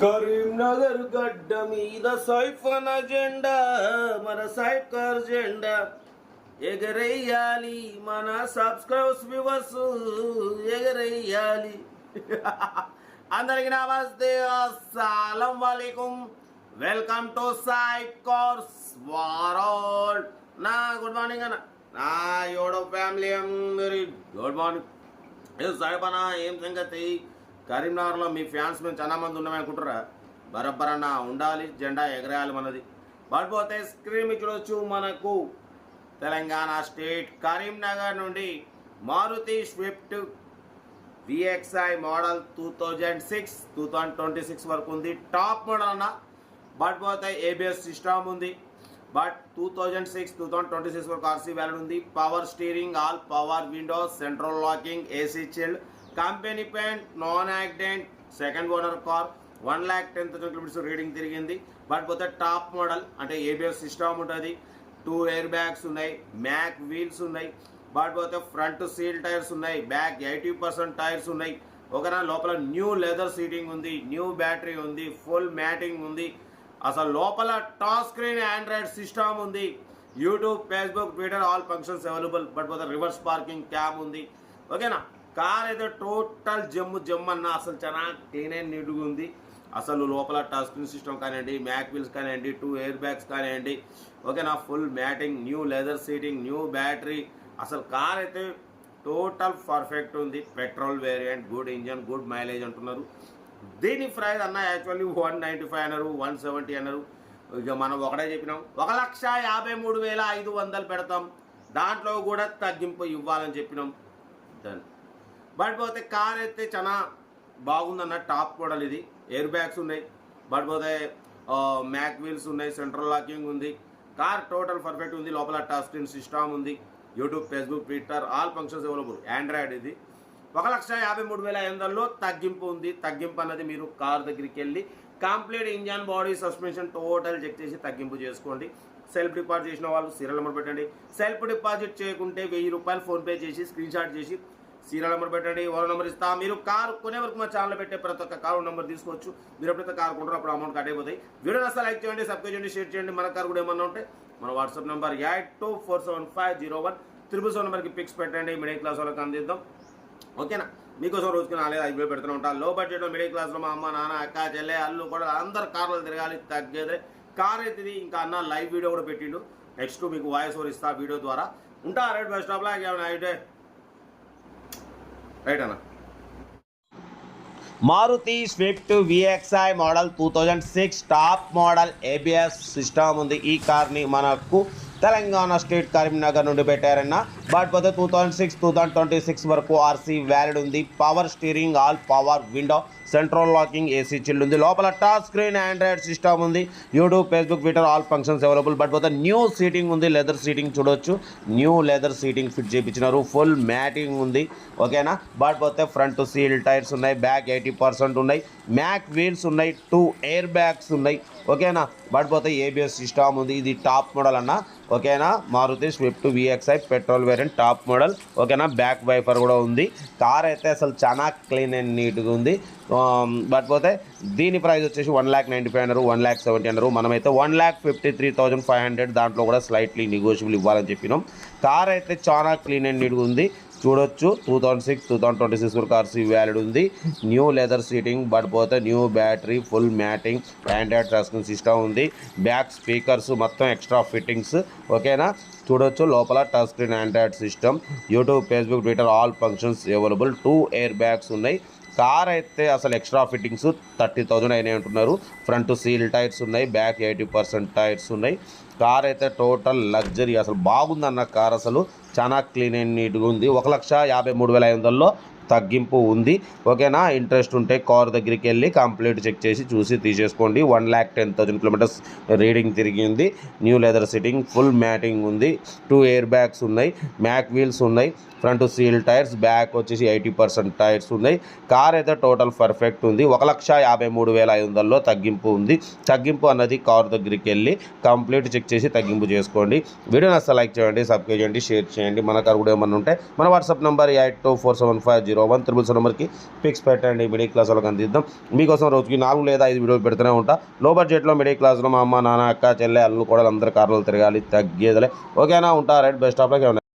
కరీంనగర్ గడ్డ మీద సైఫన్ జెండా మన సైకర్ జెండా ఎగరేయాలి మన సబ్స్క్రైబర్స్ వ్యూవర్స్ ఎగరేయాలి. అందరికి నమస్తే, అస్సలం వాలేకుం. వెల్కమ్ టు సైకర్స్ వరల్డ్. నా గుడ్ మార్నింగ్ అన్న, నా యూట్యూబ్ ఫ్యామిలీ అందరి గుడ్ మార్నింగ్. ఏ సాయిబనా, ఏం సంగతి? కరీంనగర్లో మీ ఫ్యాన్స్ మేము చాలా మంది ఉన్నామే అనుకుంటారా? బరబ్బర్ అన్న ఉండాలి, జెండా ఎగరేయాలి మనది. పడిపోతే స్క్రీన్ చూడొచ్చు. మనకు తెలంగాణ స్టేట్ కరీంనగర్ నుండి మారుతి స్విఫ్ట్ VXI మోడల్ 2026 వరకు ఉంది. టాప్ మోడల్ అన్న. పడిపోతే ABS సిస్టమ్ ఉంది. బట్ 2026 వరకు RC వ్యాలిడ్ ఉంది. Power steering, all power Windows, central locking, AC chilled, company paint, non accident, second owner car, 1,10,000 kilometres reading తిరిగింది. బట్ పోతే టాప్ మోడల్ అంటే ABS సిస్టమ్ ఉంటుంది. 2 ఎయిర్ బ్యాగ్స్ ఉన్నాయి, మ్యాక్ వీల్స్ ఉన్నాయి. But పోతే front seal tyres ఉన్నాయి, back 80% tyres ఉన్నాయి. ఒకనా లోపల న్యూ లెదర్ సీటింగ్ ఉంది, న్యూ బ్యాటరీ ఉంది, ఫుల్ మ్యాటింగ్ ఉంది. అసలు లోపల టచ్ స్క్రీన్ ఆండ్రాయిడ్ సిస్టమ్ ఉంది. YouTube, Facebook, Twitter all functions available. But పోతే రివర్స్ పార్కింగ్ క్యామ్ ఉంది. ఓకేనా? కార్ అయితే టోటల్ జమ్ అన్న. అసలు చాలా క్లీన్ అండ్ నీట్గా ఉంది. అసలు లోపల టచ్ స్క్రీన్ సిస్టమ్ కానివ్వండి, మ్యాక్ వీల్స్ కానివ్వండి, 2 ఎయిర్ బ్యాగ్స్ కానివ్వండి. ఓకేనా? Full matting, new leather seating, new battery. అసలు కార్ అయితే టోటల్ పర్ఫెక్ట్ ఉంది. Petrol variant, good engine, good mileage అంటున్నారు. దీని ప్రైస్ అన్న యాక్చువల్లీ 195 అన్నారు, 170 అన్నారు. ఇక మనం ఒకటే చెప్పినాం, 1,53,500 పెడతాం. దాంట్లో కూడా తగ్గింపు ఇవ్వాలని చెప్పినాం. దాన్ని బట్ పోతే కార్ అయితే చాలా బాగుందన్న. టాప్ మోడల్ ఇది. ఎయిర్ బ్యాగ్స్ ఉన్నాయి. బట్ పోతే మ్యాక్ వీల్స్ ఉన్నాయి, సెంట్రల్ లాకింగ్ ఉంది. కార్ టోటల్ పర్ఫెక్ట్ ఉంది. లోపల టచ్ స్క్రీన్ సిస్టమ్ ఉంది. YouTube, Facebook, Twitter all functions available. Android ఇది. 1,53,500 తగ్గింపు ఉంది. తగ్గింపు అన్నది మీరు కార్ దగ్గరికి వెళ్ళి complete engine, body, suspension total check చేసి తగ్గింపు చేసుకోండి. సెల్ఫ్ డిపాజిట్ చేసిన వాళ్ళు సీరియల్ నెంబర్ పెట్టండి. సెల్ఫ్ డిపాజిట్ చేయకుంటే 1000 రూపాయలు ఫోన్పే చేసి స్క్రీన్ షాట్ చేసి సీరియల్ నెంబర్ పెట్టండి. ఓనర్ నెంబర్ ఇస్తా. మీరు కారు కొనే వరకు మా ఛానల్ పెట్టే ప్రతి ఒక్క కారు నెంబర్ తీసుకోవచ్చు. మీరు ఎప్పుడైతే కారు కొంటారో అప్పుడు అమౌంట్ కట్ అయిపోతాయి. వీడియో నచ్చా లైక్ చేయండి, సబ్స్క్రైబ్ చేయండి, షేర్ చేయండి. మన కారు కూడా ఏమన్నా ఉంటే మన వాట్సాప్ నెంబర్ 8247501777 నెంబర్కి పిక్స్ పెట్టండి. మిడిల్ క్లాస్ వాళ్ళకి అందిద్దాం. ఓకేనా? మీకోసం రోజుకి 4-5 వేలు పెడుతూ ఉంటాను. లో బడ్జెట్లో మిడిల్ క్లాస్లో మా అమ్మ, నాన్న, అక్క, చెల్లె, అల్లు కూడా అందరు కార్లు తిరగాలి, తగ్గేదే కార్ అవుతుంది. ఇంకా అన్న లైవ్ వీడియో కూడా పెట్టిండు. నెక్స్ట్ మీకు వాయిస్ ఓవర్ ఇస్తా వీడియో ద్వారా. ఉంటా రైట్ బస్ స్టాప్లో. అయితే రైట్ అన్న. Maruti Swift VXI model 2006 top model ABS system ఉంది. ఈ కార్ని మనకు తెలంగాణ స్టేట్ కరీంనగర్ నుండి పెట్టారన్న. బట్ పోతే 2026 వరకు RC వ్యాలిడ్ ఉంది. Power steering, all power window, central locking, AC chilled ఉంది. లోపల టచ్ స్క్రీన్ ఆండ్రాయిడ్ సిస్టమ్ ఉంది. YouTube, Facebook, Twitter all functions available. But పోతే న్యూ సీటింగ్ ఉంది. లెదర్ సీటింగ్ చూడొచ్చు. న్యూ లెదర్ సీటింగ్ ఫిట్ చేయించినారు. ఫుల్ మ్యాటింగ్ ఉంది. ఓకేనా? బట్ పోతే ఫ్రంట్ సీల్ టైర్స్ ఉన్నాయి, బ్యాక్ 80% ఉన్నాయి, మ్యాక్ వీల్స్ ఉన్నాయి, 2 ఎయిర్ బ్యాగ్స్ ఉన్నాయి. ఓకేనా? బట్ పోతే ABS సిస్టమ్ ఉంది. ఇది టాప్ మోడల్ అన్న. ఓకేనా? Maruti Swift VXI petrol variant top model. ఓకేనా? బ్యాక్ వైఫర్ కూడా ఉంది. కార్ అయితే అసలు చాలా క్లీన్ అండ్ నీట్గా ఉంది. బట్ పోతే దీని ప్రైస్ వచ్చేసి 1,95 అన్నారు, 1,70 అన్నారు. మనమైతే 1,53,500 దాంట్లో కూడా స్లైట్లీ నెగోషియబుల్ ఇవ్వాలని చెప్పినాం. కార్ అయితే చాలా క్లీన్ అండ్ నీట్గా ఉంది. చూడొచ్చు. 2026 వరకు RC వ్యాలిడ్ ఉంది. న్యూ లెదర్ సీటింగ్, బట్ పోతే new battery, full matting, Android touch screen system ఉంది. బ్యాక్ స్పీకర్స్ మొత్తం ఎక్స్ట్రా ఫిట్టింగ్స్. ఓకేనా? చూడొచ్చు. లోపల touch screen android system. YouTube, Facebook, Twitter all functions available. 2 air bags ఉన్నాయి. కార్ అయితే అసలు ఎక్స్ట్రా ఫిట్టింగ్స్ 30,000 అయినాయి అంటున్నారు. ఫ్రంట్ సీల్ టైర్స్ ఉన్నాయి, బ్యాక్ 80% టైర్స్ ఉన్నాయి. కార్ అయితే టోటల్ లగ్జరీ. అసలు బాగుందన్న కార్. అసలు చాలా క్లీన్ అండ్ నీట్గా ఉంది. 1,53,500 తగ్గింపు ఉంది. ఓకేనా? ఇంట్రెస్ట్ ఉంటే కార్ దగ్గరికి వెళ్ళి కంప్లీట్ చెక్ చేసి చూసి తీసేసుకోండి. 1,10,000 కిలోమీటర్స్ రీడింగ్ తిరిగింది. New leather sitting, full matting ఉంది. 2 ఎయిర్ బ్యాగ్స్ ఉన్నాయి, మ్యాక్ వీల్స్ ఉన్నాయి, ఫ్రంట్ సీల్ టైర్స్, బ్యాక్ వచ్చేసి 80% టైర్స్ ఉన్నాయి. కార్ అయితే టోటల్ పర్ఫెక్ట్ ఉంది. 1,53,500 తగ్గింపు ఉంది. తగ్గింపు అన్నది కార్ దగ్గరికి వెళ్ళి కంప్లీట్ చెక్ చేసి తగ్గింపు చేసుకోండి. వీడియో నచ్చ లైక్ చేయండి, సబ్స్క్రైబ్ చేయండి, షేర్ చేయండి. మన కార్ కూడా ఏమన్నా ఉంటే మన వాట్సాప్ నెంబర్ 824750 01000 నెంబర్కి పిక్స్ పెట్టండి, మిడిల్ క్లాస్ వాళ్ళకి అందిద్దాం. మీకోసం రోజుకి 4 లేదా 5 వీడియోలు పెడుతూనే ఉంటా. లో బడ్జెట్లో మిడిల్ క్లాస్లో మా అమ్మ నాన్న అక్క చెల్లె అల్లు కూడా అందరు కార్లు తిరగాలి, తగ్గేదలే. ఓకేనా, ఉంటా. Right, best of luck.